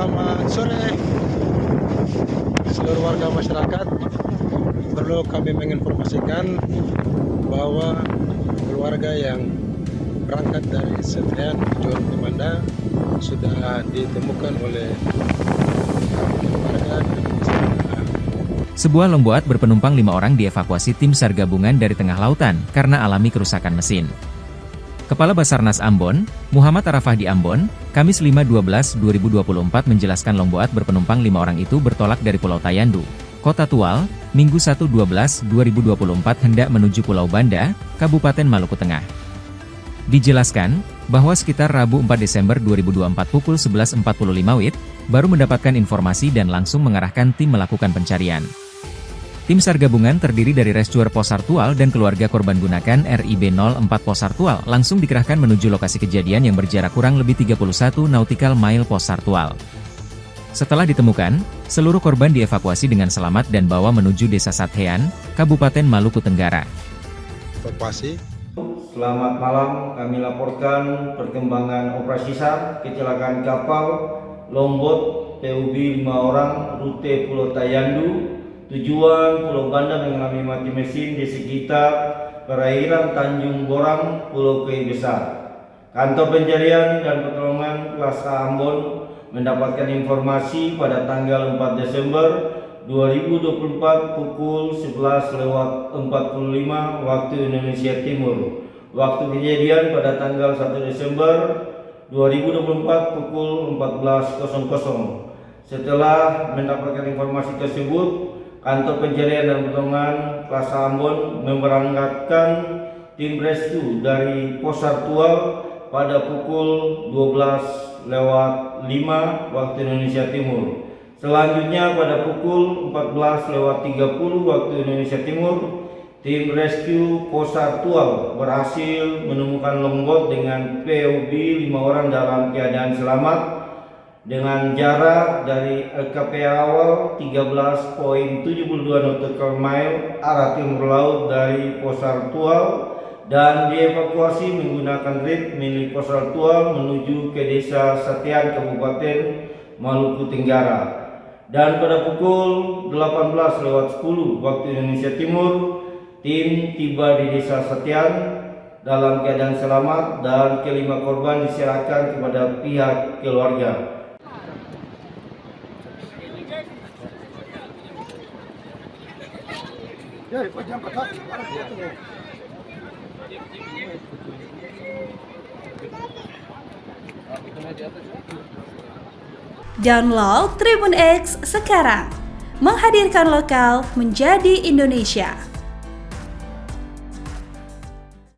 Selamat sore seluruh warga masyarakat. Perlu kami menginformasikan bahwa keluarga yang berangkat dari Setrian tujuan ke Banda sudah ditemukan oleh warga. Sebuah longboat berpenumpang 5 orang dievakuasi tim SAR gabungan dari tengah lautan karena alami kerusakan mesin. Kepala Basarnas Ambon, Muhammad Arafah di Ambon, Kamis 5/12/2024 menjelaskan longboat berpenumpang 5 orang itu bertolak dari Pulau Tayandu, Kota Tual, Minggu 1/12/2024 hendak menuju Pulau Banda, Kabupaten Maluku Tengah. Dijelaskan, bahwa sekitar Rabu 4 Desember 2024 pukul 11.45 WIB, baru mendapatkan informasi dan langsung mengarahkan tim melakukan pencarian. Tim SAR gabungan terdiri dari Rescuer Posar Tual dan keluarga korban gunakan RIB 04 Posar Tual langsung dikerahkan menuju lokasi kejadian yang berjarak kurang lebih 31 nautical mile Posar Tual. Setelah ditemukan, seluruh korban dievakuasi dengan selamat dan bawa menuju Desa Sathean, Kabupaten Maluku Tenggara. Evakuasi. Selamat malam, kami laporkan perkembangan operasi SAR kecelakaan kapal longboat PUB 5 orang rute Pulau Tayandu tujuan Pulau Banda mengalami mati mesin di sekitar perairan Tanjung Borang, Pulau Kei Besar. Kantor Pencarian dan Pertolongan Kelas A Ambon mendapatkan informasi pada tanggal 4 Desember 2024 pukul 11.45 waktu Indonesia Timur. Waktu kejadian pada tanggal 1 Desember 2024 pukul 14.00. Setelah mendapatkan informasi tersebut, Kantor Pencarian dan Pertolongan Kelas A Ambon memberangkatkan tim rescue dari Posar Tual pada pukul 12.05 waktu Indonesia Timur. Selanjutnya pada pukul 14.30 waktu Indonesia Timur, tim rescue Posar Tual berhasil menemukan longboat dengan PUB 5 orang dalam keadaan selamat dengan jarak dari LKP awal 13.72 nautical mile arah timur laut dari Posar Tual dan dievakuasi menggunakan rit milik Posar Tual menuju ke Desa Sathean, Kabupaten Maluku Tenggara. Dan pada pukul 18.10 waktu Indonesia Timur, tim tiba di Desa Sathean dalam keadaan selamat dan kelima korban diserahkan kepada pihak keluarga. Download Tribun X sekarang, menghadirkan lokal menjadi Indonesia.